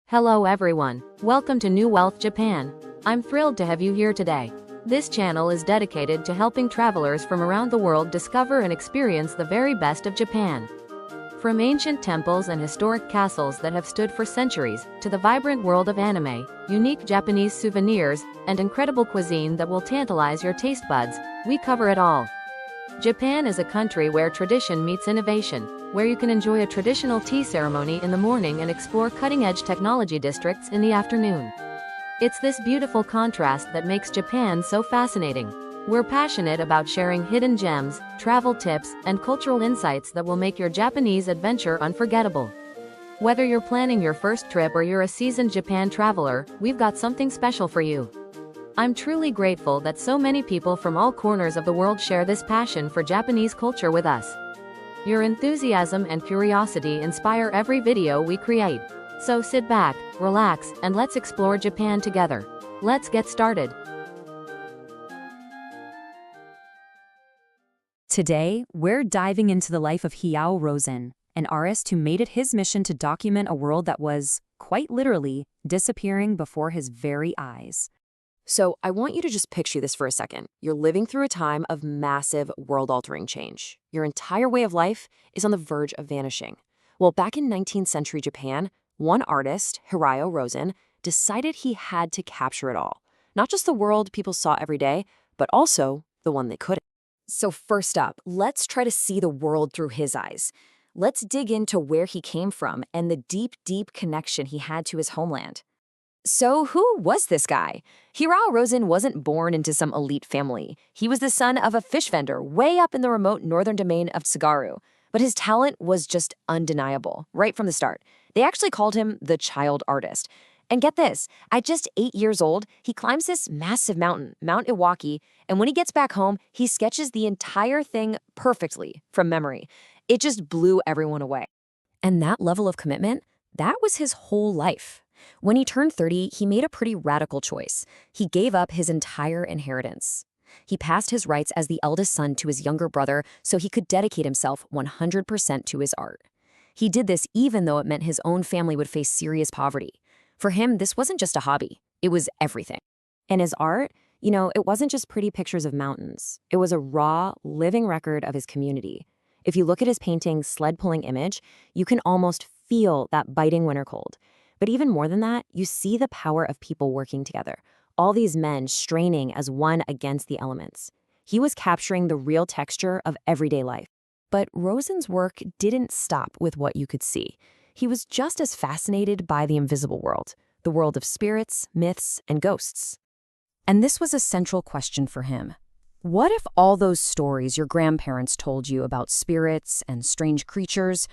Hello everyone, welcome to New Wealth Japan. I'm thrilled to have you here today. This channel is dedicated to helping travelers from around the world discover and experience the very best of Japan. From ancient temples and historic castles that have stood for centuries, to the vibrant world of anime, unique Japanese souvenirs, and incredible cuisine that will tantalize your taste buds, we cover it all. Japan is a country where tradition meets innovation, where you can enjoy a traditional tea ceremony in the morning and explore cutting-edge technology districts in the afternoon. It's this beautiful contrast that makes Japan so fascinating. We're passionate about sharing hidden gems, travel tips, and cultural insights that will make your Japanese adventure unforgettable. Whether you're planning your first trip or you're a seasoned Japan traveler, we've got something special for you. I'm truly grateful that so many people from all corners of the world share this passion for Japanese culture with us. Your enthusiasm and curiosity inspire every video we create. So sit back, relax, and let's explore Japan together. Let's get started. Today, we're diving into the life of Hirao Rosen, an artist who made it his mission to document a world that was, quite literally, disappearing before his very eyes. So I want you to just picture this for a second. You're living through a time of massive world-altering change. Your entire way of life is on the verge of vanishing. Well, back in 19th century Japan, one artist, Hirao Rosen, decided he had to capture it all. Not just the world people saw every day, but also the one they couldn't. So first up, let's try to see the world through his eyes. Let's dig into where he came from and the deep, deep connection he had to his homeland. So who was this guy? Hirao Rosen wasn't born into some elite family. He was the son of a fish vendor way up in the remote northern domain of Tsugaru. But his talent was just undeniable, right from the start. They actually called him the child artist. And get this, at just 8 years old, he climbs this massive mountain, Mount Iwaki, and when he gets back home, he sketches the entire thing perfectly from memory. It just blew everyone away. And that level of commitment, that was his whole life. When he turned 30, he made a pretty radical choice. He gave up his entire inheritance. He passed his rights as the eldest son to his younger brother so he could dedicate himself 100% to his art. He did this even though it meant his own family would face serious poverty. For him, this wasn't just a hobby. It was everything. And his art, it wasn't just pretty pictures of mountains. It was a raw, living record of his community. If you look at his painting, Sled Pulling Image, you can almost feel that biting winter cold. But even more than that, you see the power of people working together. All these men straining as one against the elements. He was capturing the real texture of everyday life. But Rosen's work didn't stop with what you could see. He was just as fascinated by the invisible world, the world of spirits, myths, and ghosts. And this was a central question for him. What if all those stories your grandparents told you about spirits and strange creatures,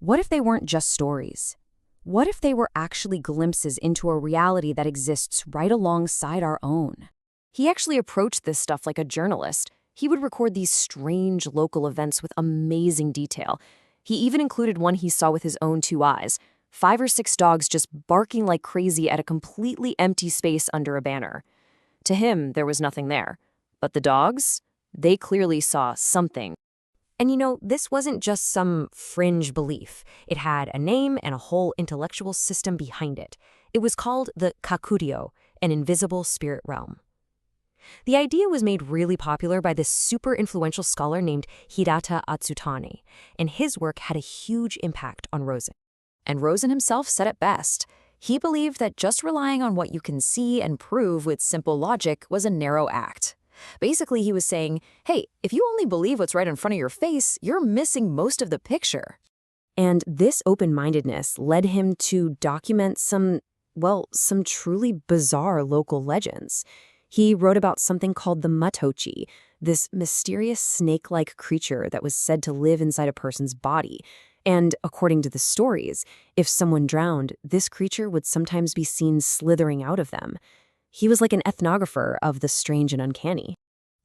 what if they weren't just stories? What if they were actually glimpses into a reality that exists right alongside our own? He actually approached this stuff like a journalist. He would record these strange local events with amazing detail. He even included one he saw with his own 2 eyes, 5 or 6 dogs just barking like crazy at a completely empty space under a banner. To him, there was nothing there. But the dogs, they clearly saw something. And this wasn't just some fringe belief. It had a name and a whole intellectual system behind it. It was called the Kakuryo, an invisible spirit realm. The idea was made really popular by this super influential scholar named Hirata Atsutane, and his work had a huge impact on Rosen. And Rosen himself said it best. He believed that just relying on what you can see and prove with simple logic was a narrow act. Basically, he was saying, hey, if you only believe what's right in front of your face, you're missing most of the picture. And this open-mindedness led him to document some truly bizarre local legends. He wrote about something called the Matochi, this mysterious snake-like creature that was said to live inside a person's body. And according to the stories, if someone drowned, this creature would sometimes be seen slithering out of them. He was like an ethnographer of the strange and uncanny.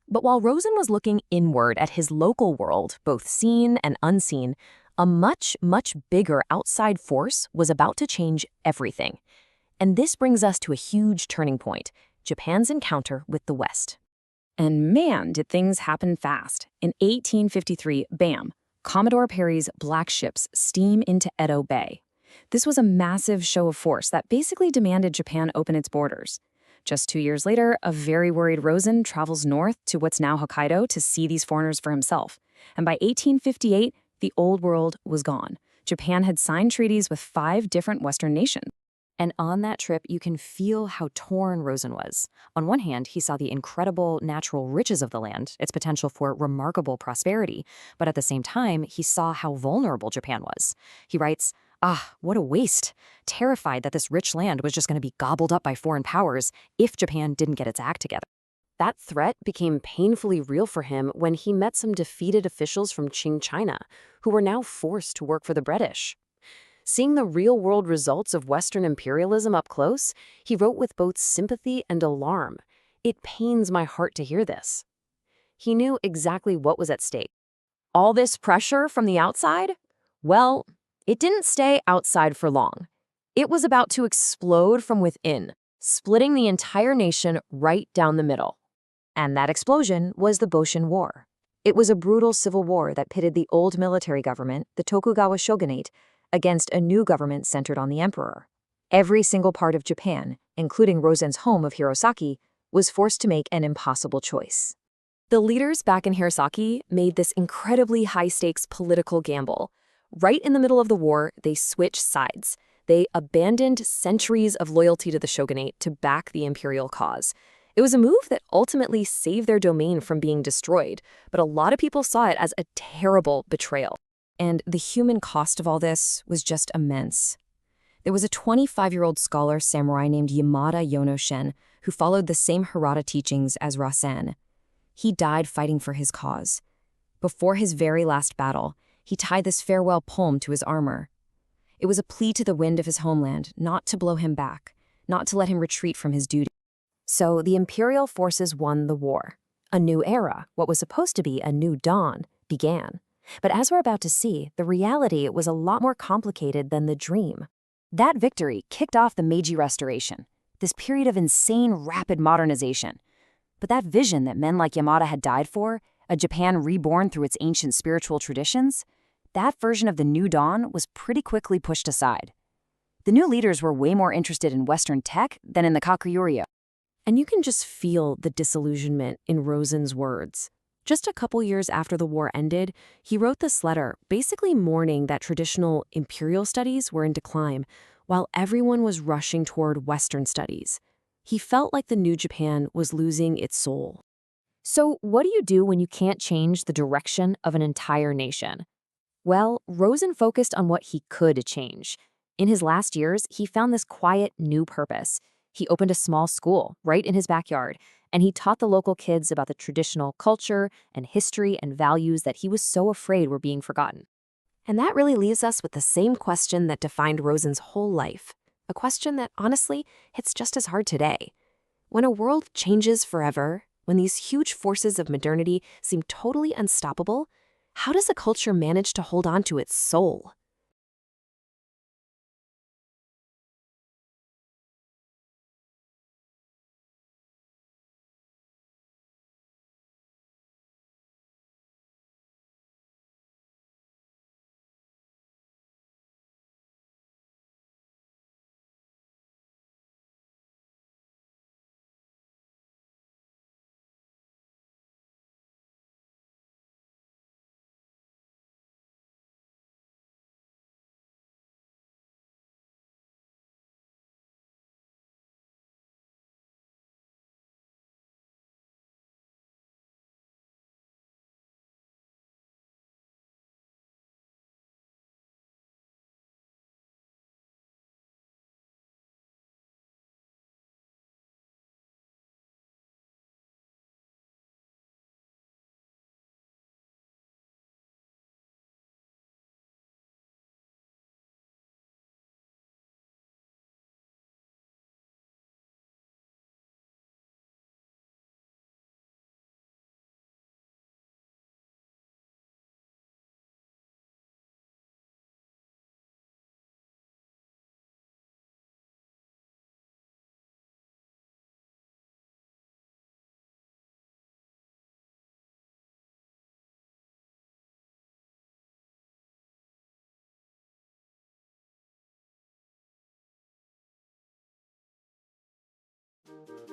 But while Rosen was looking inward at his local world, both seen and unseen, a much, much bigger outside force was about to change everything. And this brings us to a huge turning point, Japan's encounter with the West. And man, did things happen fast. In 1853, bam, Commodore Perry's black ships steam into Edo Bay. This was a massive show of force that basically demanded Japan open its borders. Just 2 years later, a very worried Rosen travels north to what's now Hokkaido to see these foreigners for himself. And by 1858, the Old World was gone. Japan had signed treaties with 5 different Western nations. And on that trip, you can feel how torn Rosen was. On one hand, he saw the incredible natural riches of the land, its potential for remarkable prosperity, but at the same time, he saw how vulnerable Japan was. He writes, what a waste. Terrified that this rich land was just going to be gobbled up by foreign powers if Japan didn't get its act together. That threat became painfully real for him when he met some defeated officials from Qing China, who were now forced to work for the British. Seeing the real-world results of Western imperialism up close, he wrote with both sympathy and alarm. It pains my heart to hear this. He knew exactly what was at stake. All this pressure from the outside? Well, it didn't stay outside for long. It was about to explode from within, splitting the entire nation right down the middle. And that explosion was the Boshin War. It was a brutal civil war that pitted the old military government, the Tokugawa shogunate, against a new government centered on the emperor. Every single part of Japan, including Rosen's home of Hirosaki, was forced to make an impossible choice. The leaders back in Hirosaki made this incredibly high-stakes political gamble. Right in the middle of the war, they switched sides. They abandoned centuries of loyalty to the shogunate to back the imperial cause. It was a move that ultimately saved their domain from being destroyed, but a lot of people saw it as a terrible betrayal. And the human cost of all this was just immense. There was a 25-year-old scholar samurai named Yamada Yonoshen who followed the same Hirata teachings as Rosen. He died fighting for his cause. Before his very last battle, he tied this farewell poem to his armor. It was a plea to the wind of his homeland not to blow him back, not to let him retreat from his duty. So the imperial forces won the war. A new era, what was supposed to be a new dawn, began. But as we're about to see, the reality was a lot more complicated than the dream. That victory kicked off the Meiji Restoration, this period of insane, rapid modernization. But that vision that men like Yamada had died for, a Japan reborn through its ancient spiritual traditions, that version of the new dawn was pretty quickly pushed aside. The new leaders were way more interested in Western tech than in the Kakuryuryo. And you can just feel the disillusionment in Rosen's words. Just a couple years after the war ended, he wrote this letter basically mourning that traditional imperial studies were in decline, while everyone was rushing toward Western studies. He felt like the new Japan was losing its soul. So what do you do when you can't change the direction of an entire nation? Well, Rosen focused on what he could change. In his last years, he found this quiet, new purpose. He opened a small school right in his backyard, and he taught the local kids about the traditional culture and history and values that he was so afraid were being forgotten. And that really leaves us with the same question that defined Rosen's whole life, a question that honestly hits just as hard today. When a world changes forever, when these huge forces of modernity seem totally unstoppable, how does a culture manage to hold on to its soul?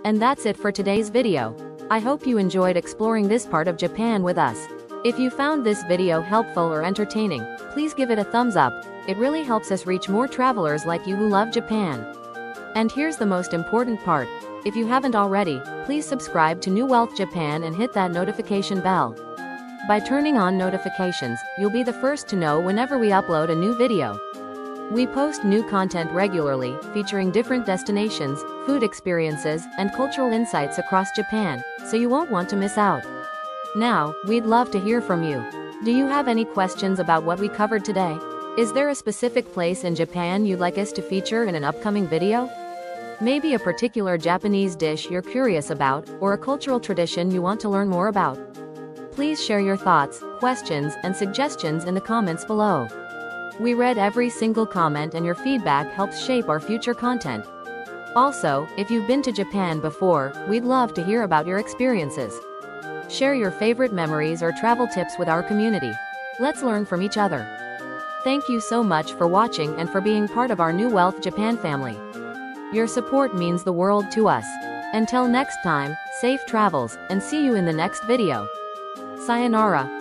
And that's it for today's video. I hope you enjoyed exploring this part of Japan with us. If you found this video helpful or entertaining, please give it a thumbs up. It really helps us reach more travelers like you who love Japan. And here's the most important part. If you haven't already, please subscribe to New Wealth Japan and hit that notification bell. By turning on notifications, you'll be the first to know whenever we upload a new video. We post new content regularly, featuring different destinations, food experiences, and cultural insights across Japan, so you won't want to miss out. Now, we'd love to hear from you. Do you have any questions about what we covered today? Is there a specific place in Japan you'd like us to feature in an upcoming video? Maybe a particular Japanese dish you're curious about, or a cultural tradition you want to learn more about? Please share your thoughts, questions, and suggestions in the comments below. We read every single comment, and your feedback helps shape our future content. Also, if you've been to Japan before, we'd love to hear about your experiences. Share your favorite memories or travel tips with our community. Let's learn from each other. Thank you so much for watching and for being part of our New Wealth Japan family. Your support means the world to us. Until next time, safe travels, and see you in the next video. Sayonara.